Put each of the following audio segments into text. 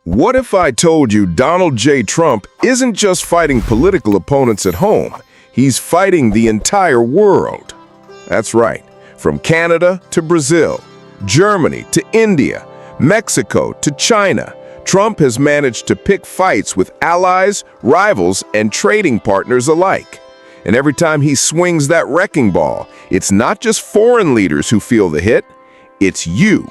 What if I told you Donald J. Trump isn't just fighting political opponents at home, he's fighting the entire world? That's right, from Canada to Brazil, Germany to India, Mexico to China, Trump has managed to pick fights with allies, rivals, and trading partners alike. And every time he swings that wrecking ball, it's not just foreign leaders who feel the hit, it's you,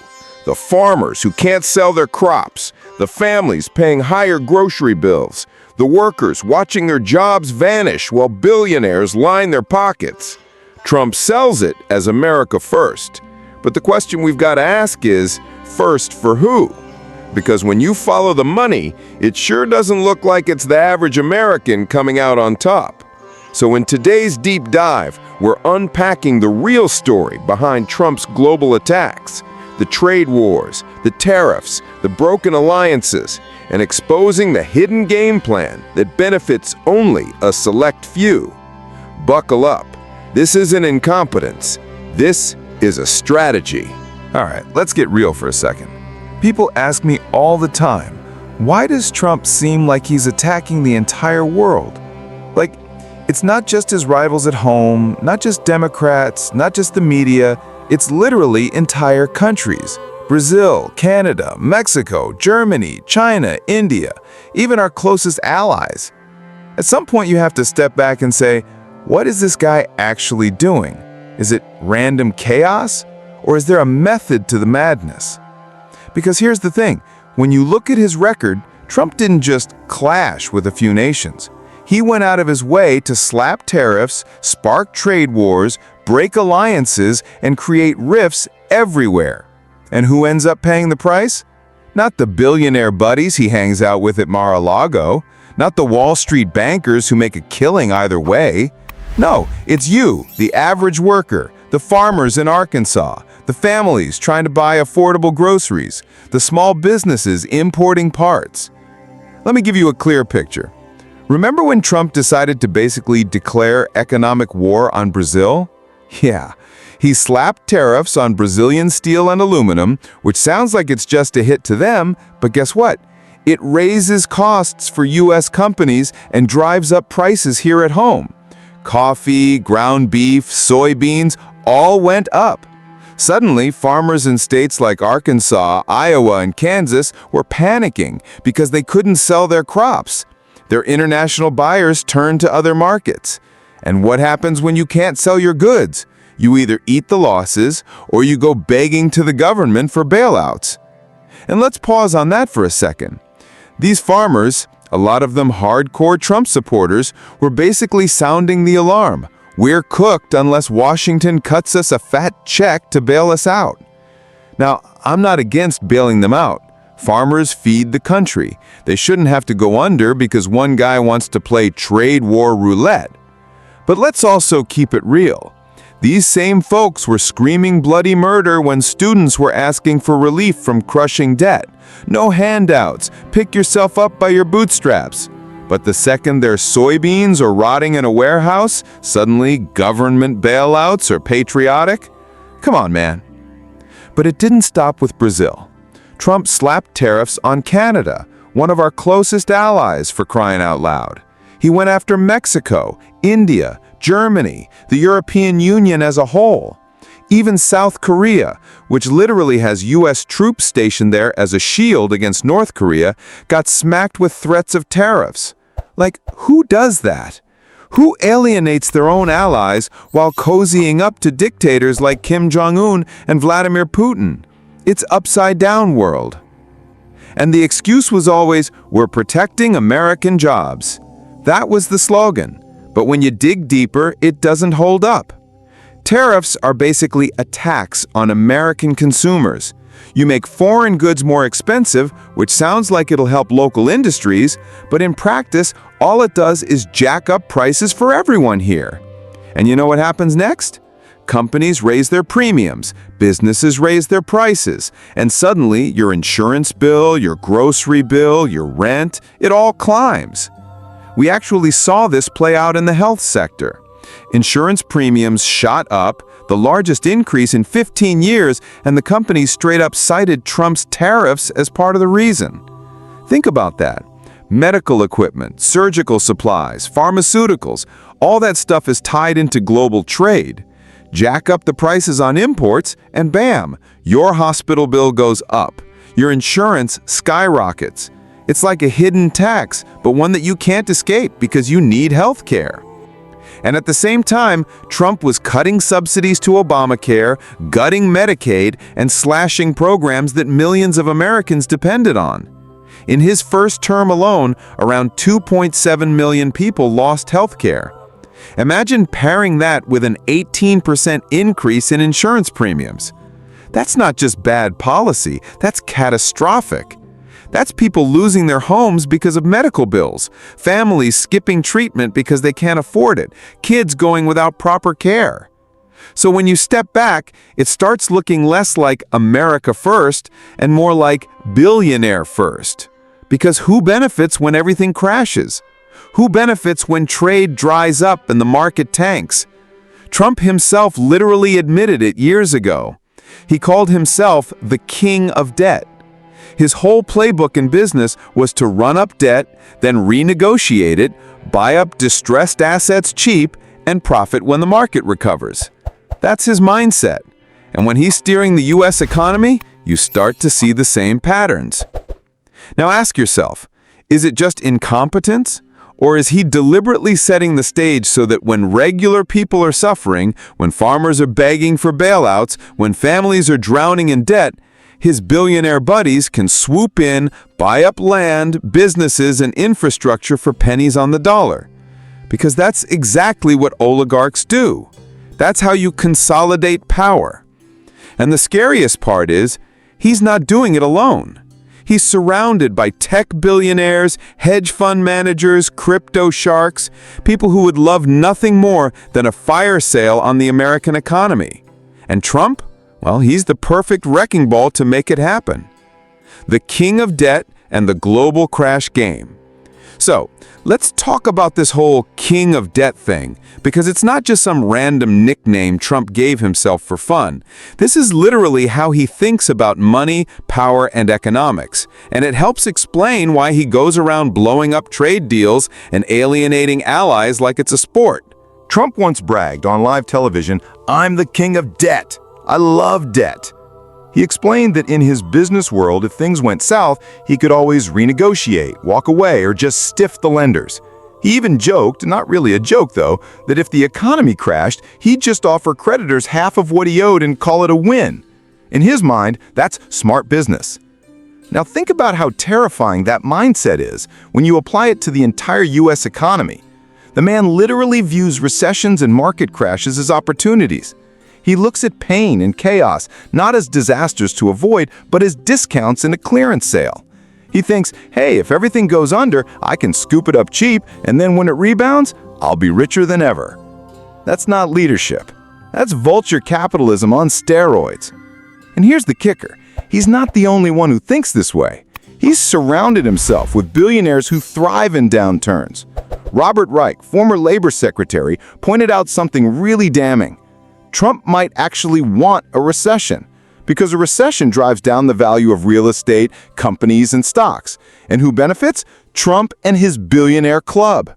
the farmers who can't sell their crops, the families paying higher grocery bills, the workers watching their jobs vanish while billionaires line their pockets. Trump sells it as America first. But the question we've got to ask is, first for who? Because when you follow the money, it sure doesn't look like it's the average American coming out on top. So in today's deep dive, we're unpacking the real story behind Trump's global attacks, the trade wars, the tariffs, the broken alliances, and exposing the hidden game plan that benefits only a select few. Buckle up. This isn't incompetence. This is a strategy. All right, let's get real for a second. People ask me all the time, why does Trump seem like he's attacking the entire world? Like, it's not just his rivals at home, not just Democrats, not just the media, it's literally entire countries. Brazil, Canada, Mexico, Germany, China, India, even our closest allies. At some point you have to step back and say, what is this guy actually doing? Is it random chaos? Or is there a method to the madness? Because here's the thing, when you look at his record, Trump didn't just clash with a few nations. He went out of his way to slap tariffs, spark trade wars, break alliances, and create rifts everywhere. And who ends up paying the price? Not the billionaire buddies he hangs out with at Mar-a-Lago, not the Wall Street bankers who make a killing either way. No, it's you, the average worker, the farmers in Arkansas, the families trying to buy affordable groceries, the small businesses importing parts. Let me give you a clear picture. Remember when Trump decided to basically declare economic war on Brazil? Yeah, he slapped tariffs on Brazilian steel and aluminum, which sounds like it's just a hit to them, but guess what? It raises costs for U.S. companies and drives up prices here at home. Coffee, ground beef, soybeans, all went up. Suddenly, farmers in states like Arkansas, Iowa, and Kansas were panicking because they couldn't sell their crops. Their international buyers turned to other markets. And what happens when you can't sell your goods? You either eat the losses or you go begging to the government for bailouts. And let's pause on that for a second. These farmers, a lot of them hardcore Trump supporters, were basically sounding the alarm. We're cooked unless Washington cuts us a fat check to bail us out. Now, I'm not against bailing them out. Farmers feed the country. They shouldn't have to go under because one guy wants to play trade war roulette. But let's also keep it real. These same folks were screaming bloody murder when students were asking for relief from crushing debt. No handouts, pick yourself up by your bootstraps. But the second their soybeans are rotting in a warehouse, suddenly government bailouts are patriotic? Come on, man. But it didn't stop with Brazil. Trump slapped tariffs on Canada, one of our closest allies, for crying out loud. He went after Mexico, India, Germany, the European Union as a whole. Even South Korea, which literally has U.S. troops stationed there as a shield against North Korea, got smacked with threats of tariffs. Like, who does that? Who alienates their own allies while cozying up to dictators like Kim Jong-un and Vladimir Putin? It's upside-down world. And the excuse was always, we're protecting American jobs. That was the slogan. But when you dig deeper, it doesn't hold up. Tariffs are basically a tax on American consumers. You make foreign goods more expensive, which sounds like it'll help local industries, but in practice, all it does is jack up prices for everyone here. And you know what happens next? Companies raise their premiums, businesses raise their prices, and suddenly your insurance bill, your grocery bill, your rent, it all climbs. We actually saw this play out in the health sector. Insurance premiums shot up, the largest increase in 15 years, and the companies straight up cited Trump's tariffs as part of the reason. Think about that. Medical equipment, surgical supplies, pharmaceuticals, all that stuff is tied into global trade. Jack up the prices on imports, and bam, your hospital bill goes up. Your insurance skyrockets. It's like a hidden tax, but one that you can't escape because you need health care. And at the same time, Trump was cutting subsidies to Obamacare, gutting Medicaid, and slashing programs that millions of Americans depended on. In his first term alone, around 2.7 million people lost health care. Imagine pairing that with an 18% increase in insurance premiums. That's not just bad policy, that's catastrophic. That's people losing their homes because of medical bills, families skipping treatment because they can't afford it, kids going without proper care. So when you step back, it starts looking less like America first and more like billionaire first. Because who benefits when everything crashes? Who benefits when trade dries up and the market tanks? Trump himself literally admitted it years ago. He called himself the king of debt. His whole playbook in business was to run up debt, then renegotiate it, buy up distressed assets cheap, and profit when the market recovers. That's his mindset. And when he's steering the U.S. economy, you start to see the same patterns. Now ask yourself, is it just incompetence? Or is he deliberately setting the stage so that when regular people are suffering, when farmers are begging for bailouts, when families are drowning in debt, his billionaire buddies can swoop in, buy up land, businesses, and infrastructure for pennies on the dollar? Because that's exactly what oligarchs do. That's how you consolidate power. And the scariest part is, he's not doing it alone. He's surrounded by tech billionaires, hedge fund managers, crypto sharks, people who would love nothing more than a fire sale on the American economy. And Trump? Well, he's the perfect wrecking ball to make it happen. The king of debt and the global crash game. So, let's talk about this whole king of debt thing, because it's not just some random nickname Trump gave himself for fun. This is literally how he thinks about money, power, and economics, and it helps explain why he goes around blowing up trade deals and alienating allies like it's a sport. Trump once bragged on live television, "I'm the king of debt. I love debt." He explained that in his business world, if things went south, he could always renegotiate, walk away, or just stiff the lenders. He even joked, not really a joke though, that if the economy crashed, he'd just offer creditors half of what he owed and call it a win. In his mind, that's smart business. Now think about how terrifying that mindset is when you apply it to the entire U.S. economy. The man literally views recessions and market crashes as opportunities. He looks at pain and chaos not as disasters to avoid, but as discounts in a clearance sale. He thinks, hey, if everything goes under, I can scoop it up cheap, and then when it rebounds, I'll be richer than ever. That's not leadership. That's vulture capitalism on steroids. And here's the kicker. He's not the only one who thinks this way. He's surrounded himself with billionaires who thrive in downturns. Robert Reich, former labor secretary, pointed out something really damning. Trump might actually want a recession, because a recession drives down the value of real estate, companies, and stocks. And who benefits? Trump and his billionaire club.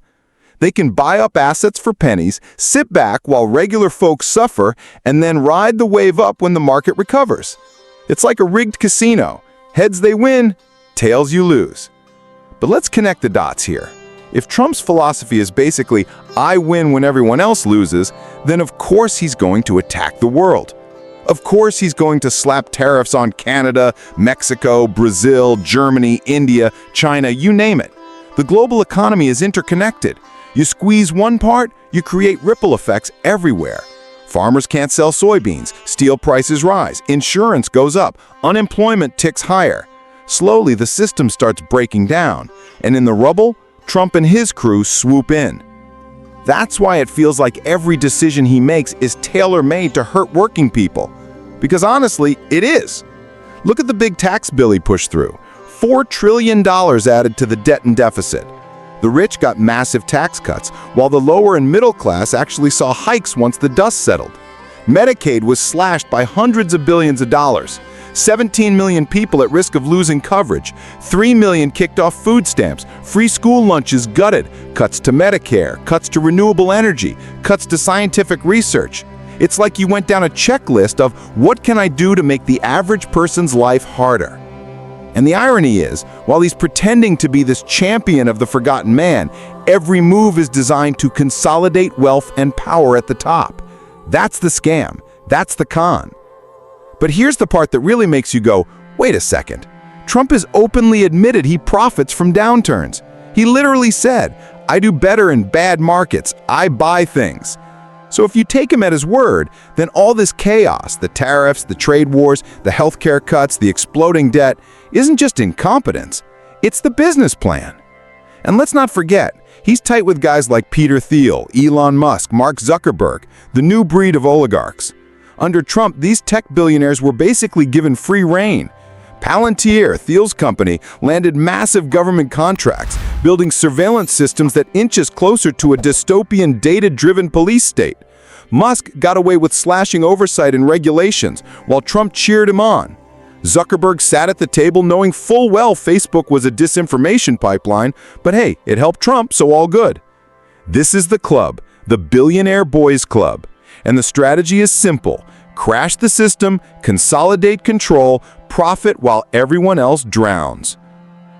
They can buy up assets for pennies, sit back while regular folks suffer, and then ride the wave up when the market recovers. It's like a rigged casino. Heads they win, tails you lose. But let's connect the dots here. If Trump's philosophy is basically, I win when everyone else loses, then of course he's going to attack the world. Of course he's going to slap tariffs on Canada, Mexico, Brazil, Germany, India, China, you name it. The global economy is interconnected. You squeeze one part, you create ripple effects everywhere. Farmers can't sell soybeans, steel prices rise, insurance goes up, unemployment ticks higher. Slowly the system starts breaking down, and in the rubble, Trump and his crew swoop in. That's why it feels like every decision he makes is tailor-made to hurt working people. Because honestly, it is. Look at the big tax bill he pushed through. $4 trillion added to the debt and deficit. The rich got massive tax cuts, while the lower and middle class actually saw hikes once the dust settled. Medicaid was slashed by hundreds of billions of dollars. 17 million people at risk of losing coverage, 3 million kicked off food stamps, free school lunches gutted, cuts to Medicare, cuts to renewable energy, cuts to scientific research. It's like you went down a checklist of what can I do to make the average person's life harder? And the irony is, while he's pretending to be this champion of the forgotten man, every move is designed to consolidate wealth and power at the top. That's the scam. That's the con. But here's the part that really makes you go, wait a second. Trump has openly admitted he profits from downturns. He literally said, I do better in bad markets. I buy things. So if you take him at his word, then all this chaos, the tariffs, the trade wars, the healthcare cuts, the exploding debt, isn't just incompetence. It's the business plan. And let's not forget, he's tight with guys like Peter Thiel, Elon Musk, Mark Zuckerberg, the new breed of oligarchs. Under Trump, these tech billionaires were basically given free rein. Palantir, Thiel's company, landed massive government contracts, building surveillance systems that inch us closer to a dystopian, data-driven police state. Musk got away with slashing oversight and regulations, while Trump cheered him on. Zuckerberg sat at the table knowing full well Facebook was a disinformation pipeline, but hey, it helped Trump, so all good. This is the club, the Billionaire Boys Club. And the strategy is simple. Crash the system, consolidate control, profit while everyone else drowns.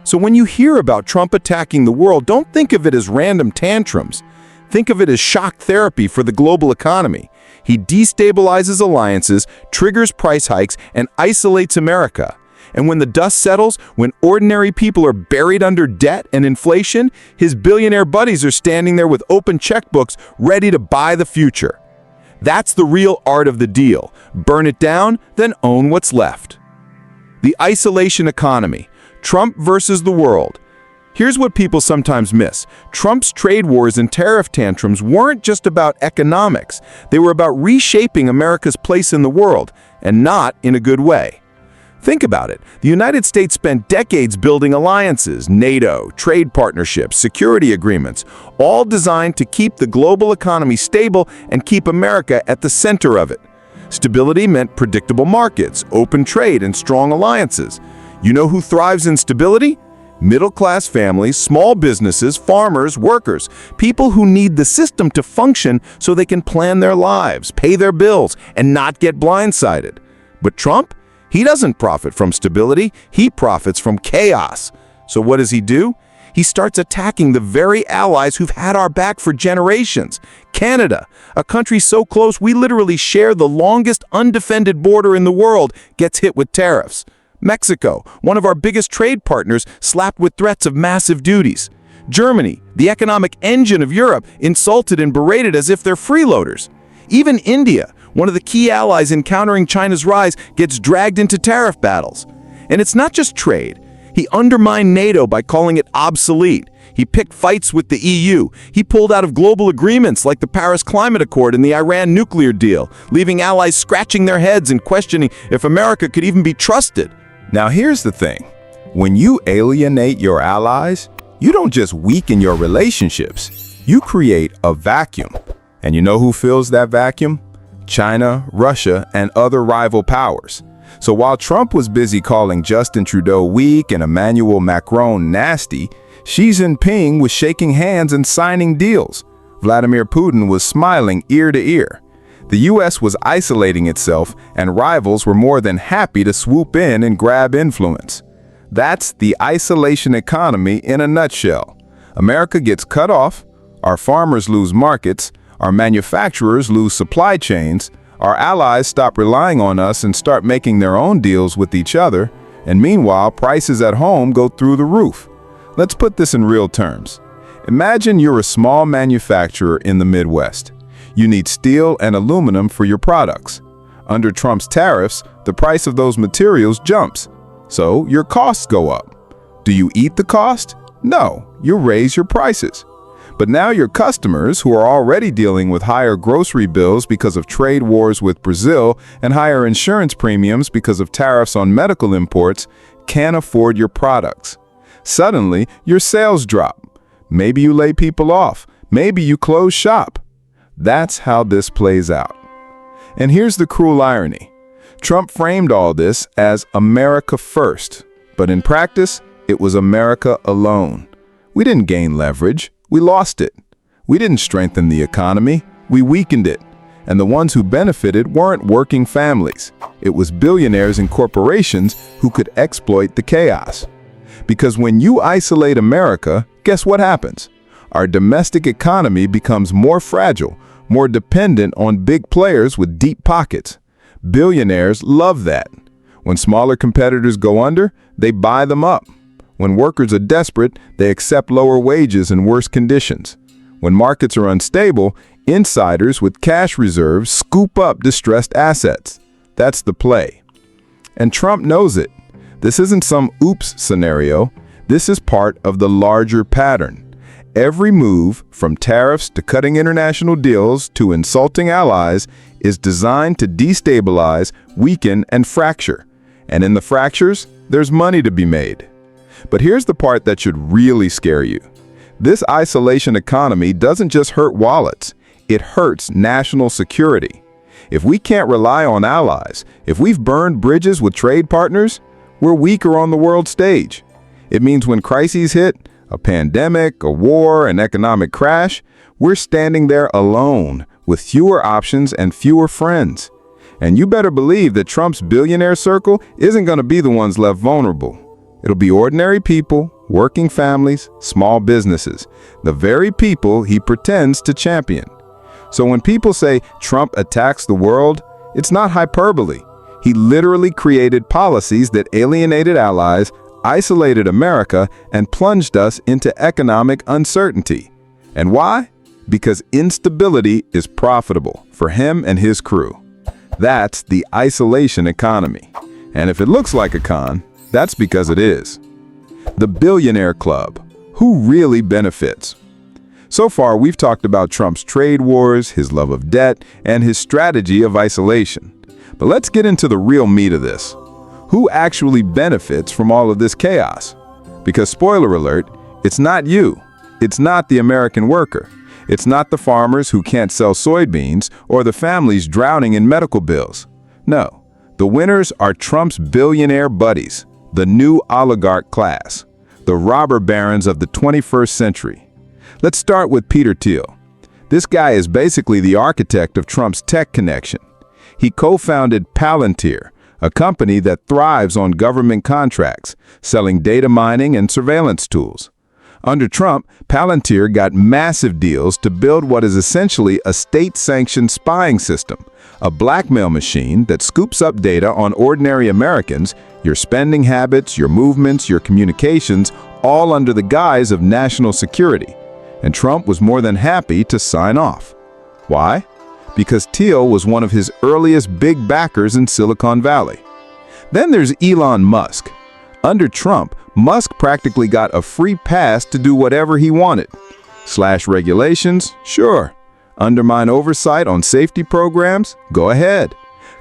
So when you hear about Trump attacking the world, don't think of it as random tantrums. Think of it as shock therapy for the global economy. He destabilizes alliances, triggers price hikes, and isolates America. And when the dust settles, when ordinary people are buried under debt and inflation, his billionaire buddies are standing there with open checkbooks ready to buy the future. That's the real art of the deal. Burn it down, then own what's left. The isolation economy. Trump versus the world. Here's what people sometimes miss. Trump's trade wars and tariff tantrums weren't just about economics. They were about reshaping America's place in the world, and not in a good way. Think about it. The United States spent decades building alliances, NATO, trade partnerships, security agreements, all designed to keep the global economy stable and keep America at the center of it. Stability meant predictable markets, open trade, and strong alliances. You know who thrives in stability? Middle-class families, small businesses, farmers, workers, people who need the system to function so they can plan their lives, pay their bills, and not get blindsided. But Trump? He doesn't profit from stability, he profits from chaos. So what does he do? He starts attacking the very allies who've had our back for generations. Canada, a country so close we literally share the longest undefended border in the world, gets hit with tariffs. Mexico, one of our biggest trade partners, slapped with threats of massive duties. Germany, the economic engine of Europe, insulted and berated as if they're freeloaders. Even India, one of the key allies in countering China's rise, gets dragged into tariff battles. And it's not just trade. He undermined NATO by calling it obsolete. He picked fights with the EU. He pulled out of global agreements like the Paris Climate Accord and the Iran nuclear deal, leaving allies scratching their heads and questioning if America could even be trusted. Now here's the thing. When you alienate your allies, you don't just weaken your relationships. You create a vacuum. And you know who fills that vacuum? China, Russia, and other rival powers. So while Trump was busy calling Justin Trudeau weak and Emmanuel Macron nasty, Xi Jinping was shaking hands and signing deals. Vladimir Putin was smiling ear to ear. The U.S. was isolating itself, and rivals were more than happy to swoop in and grab influence. That's the isolation economy in a nutshell. America gets cut off, our farmers lose markets, our manufacturers lose supply chains, our allies stop relying on us and start making their own deals with each other, and meanwhile, prices at home go through the roof. Let's put this in real terms. Imagine you're a small manufacturer in the Midwest. You need steel and aluminum for your products. Under Trump's tariffs, the price of those materials jumps. So your costs go up. Do you eat the cost? No, you raise your prices. But now your customers, who are already dealing with higher grocery bills because of trade wars with Brazil and higher insurance premiums because of tariffs on medical imports, can't afford your products. Suddenly, your sales drop. Maybe you lay people off. Maybe you close shop. That's how this plays out. And here's the cruel irony. Trump framed all this as America first, but in practice, it was America alone. We didn't gain leverage, we lost it. We didn't strengthen the economy, we weakened it. And the ones who benefited weren't working families. It was billionaires and corporations who could exploit the chaos. Because when you isolate America, guess what happens? Our domestic economy becomes more fragile, more dependent on big players with deep pockets. Billionaires love that. When smaller competitors go under, they buy them up. When workers are desperate, they accept lower wages and worse conditions. When markets are unstable, insiders with cash reserves scoop up distressed assets. That's the play. And Trump knows it. This isn't some oops scenario. This is part of the larger pattern. Every move, from tariffs to cutting international deals to insulting allies, is designed to destabilize, weaken, and fracture. And in the fractures, there's money to be made. But here's the part that should really scare you. This isolation economy doesn't just hurt wallets, it hurts national security. If we can't rely on allies, if we've burned bridges with trade partners, we're weaker on the world stage. It means when crises hit, a pandemic, a war, an economic crash, we're standing there alone with fewer options and fewer friends. And you better believe that Trump's billionaire circle isn't going to be the ones left vulnerable. It'll be ordinary people, working families, small businesses, the very people he pretends to champion. So when people say Trump attacks the world, it's not hyperbole. He literally created policies that alienated allies, isolated America, and plunged us into economic uncertainty. And why? Because instability is profitable for him and his crew. That's the isolation economy. And if it looks like a con, that's because it is. The Billionaire Club. Who really benefits? So far, we've talked about Trump's trade wars, his love of debt, and his strategy of isolation. But let's get into the real meat of this. Who actually benefits from all of this chaos? Because spoiler alert, it's not you. It's not the American worker. It's not the farmers who can't sell soybeans or the families drowning in medical bills. No, the winners are Trump's billionaire buddies, the new oligarch class, the robber barons of the 21st century. Let's start with Peter Thiel. This guy is basically the architect of Trump's tech connection. He co-founded Palantir, a company that thrives on government contracts, selling data mining and surveillance tools. Under Trump, Palantir got massive deals to build what is essentially a state-sanctioned spying system, a blackmail machine that scoops up data on ordinary Americans, your spending habits, your movements, your communications, all under the guise of national security. And Trump was more than happy to sign off. Why? Because Thiel was one of his earliest big backers in Silicon Valley. Then there's Elon Musk. Under Trump, Musk practically got a free pass to do whatever he wanted. Slash regulations? Sure. Undermine oversight on safety programs? Go ahead.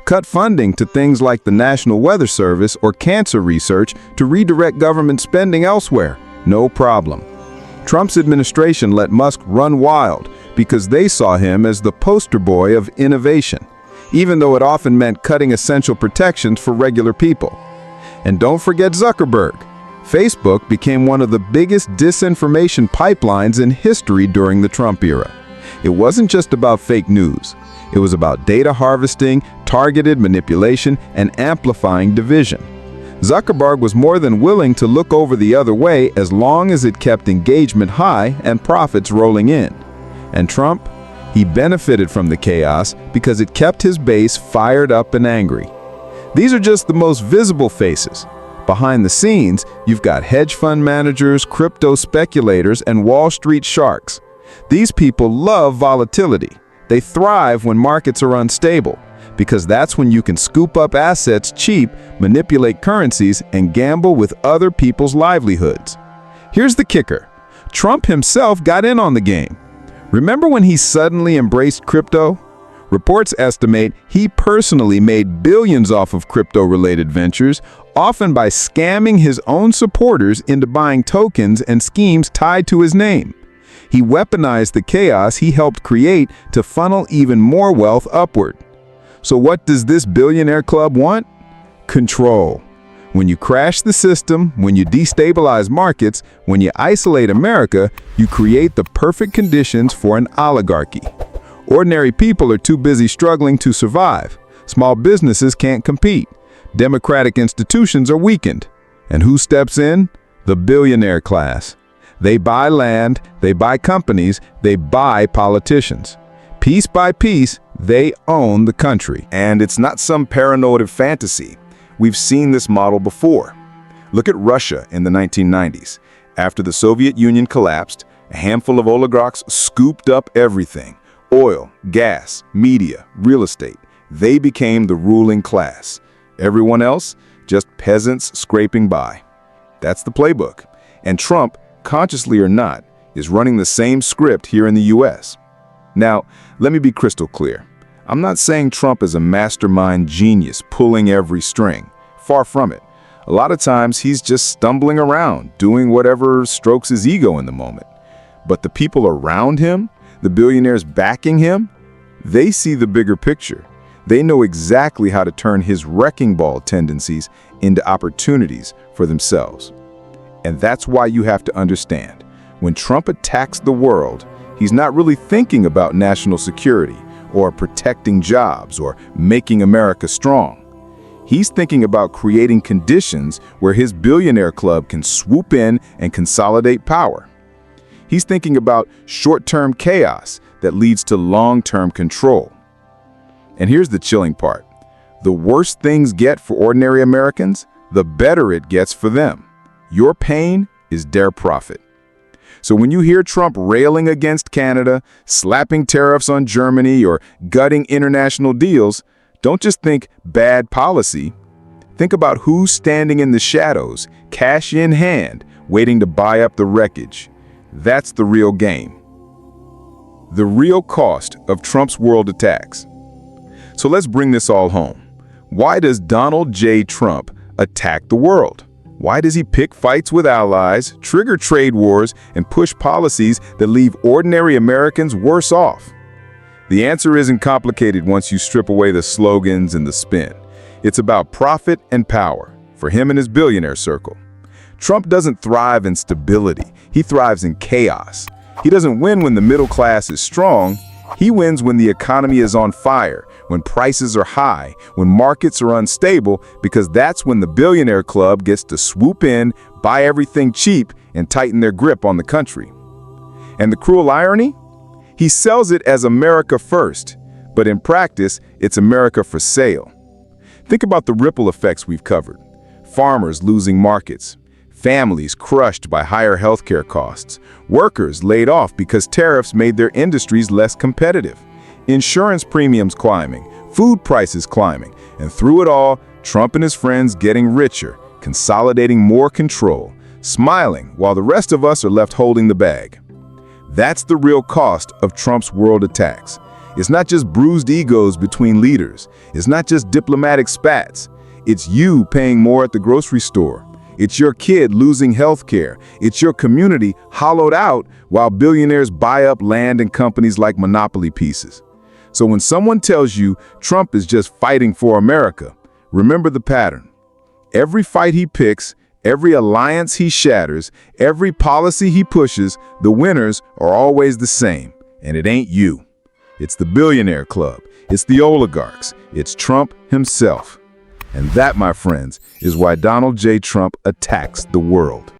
Cut funding to things like the National Weather Service or cancer research to redirect government spending elsewhere? No problem. Trump's administration let Musk run wild because they saw him as the poster boy of innovation, even though it often meant cutting essential protections for regular people. And don't forget Zuckerberg. Facebook became one of the biggest disinformation pipelines in history during the Trump era. It wasn't just about fake news. It was about data harvesting, targeted manipulation, and amplifying division. Zuckerberg was more than willing to look over the other way as long as it kept engagement high and profits rolling in. And Trump? He benefited from the chaos because it kept his base fired up and angry. These are just the most visible faces. Behind the scenes, you've got hedge fund managers, crypto speculators, and Wall Street sharks. These people love volatility. They thrive when markets are unstable, because that's when you can scoop up assets cheap, manipulate currencies, and gamble with other people's livelihoods. Here's the kicker. Trump himself got in on the game. Remember when he suddenly embraced crypto? Reports estimate he personally made billions off of crypto-related ventures, often by scamming his own supporters into buying tokens and schemes tied to his name. He weaponized the chaos he helped create to funnel even more wealth upward. So what does this billionaire club want? Control. When you crash the system, when you destabilize markets, when you isolate America, you create the perfect conditions for an oligarchy. Ordinary people are too busy struggling to survive. Small businesses can't compete. Democratic institutions are weakened. And who steps in? The billionaire class. They buy land, they buy companies, they buy politicians. Piece by piece, they own the country. And it's not some paranoid fantasy. We've seen this model before. Look at Russia in the 1990s. After the Soviet Union collapsed, a handful of oligarchs scooped up everything. Oil, gas, media, real estate. They became the ruling class. Everyone else, just peasants scraping by. That's the playbook. And Trump, consciously or not, is running the same script here in the US. Now, let me be crystal clear. I'm not saying Trump is a mastermind genius pulling every string. Far from it. A lot of times he's just stumbling around, doing whatever strokes his ego in the moment. But the people around him, the billionaires backing him, they see the bigger picture. They know exactly how to turn his wrecking ball tendencies into opportunities for themselves. And that's why you have to understand, when Trump attacks the world, he's not really thinking about national security or protecting jobs or making America strong. He's thinking about creating conditions where his billionaire club can swoop in and consolidate power. He's thinking about short-term chaos that leads to long-term control. And here's the chilling part. The worse things get for ordinary Americans, the better it gets for them. Your pain is their profit. So when you hear Trump railing against Canada, slapping tariffs on Germany, or gutting international deals, don't just think bad policy. Think about who's standing in the shadows, cash in hand, waiting to buy up the wreckage. That's the real game. The real cost of Trump's world attacks. So let's bring this all home. Why does Donald J. Trump attack the world? Why does he pick fights with allies, trigger trade wars, and push policies that leave ordinary Americans worse off? The answer isn't complicated once you strip away the slogans and the spin. It's about profit and power, for him and his billionaire circle. Trump doesn't thrive in stability. He thrives in chaos. He doesn't win when the middle class is strong. He wins when the economy is on fire, when prices are high, when markets are unstable, because that's when the billionaire club gets to swoop in, buy everything cheap, and tighten their grip on the country. And the cruel irony? He sells it as America first, but in practice, it's America for sale. Think about the ripple effects we've covered. Farmers losing markets, families crushed by higher healthcare costs, workers laid off because tariffs made their industries less competitive, insurance premiums climbing, food prices climbing, and through it all, Trump and his friends getting richer, consolidating more control, smiling while the rest of us are left holding the bag. That's the real cost of Trump's world attacks. It's not just bruised egos between leaders. It's not just diplomatic spats. It's you paying more at the grocery store. It's your kid losing health care. It's your community hollowed out while billionaires buy up land and companies like monopoly pieces. So when someone tells you Trump is just fighting for America, remember the pattern. Every fight he picks, every alliance he shatters, every policy he pushes, the winners are always the same. And it ain't you. It's the billionaire club. It's the oligarchs. It's Trump himself. And that, my friends, is why Donald J. Trump attacks the world.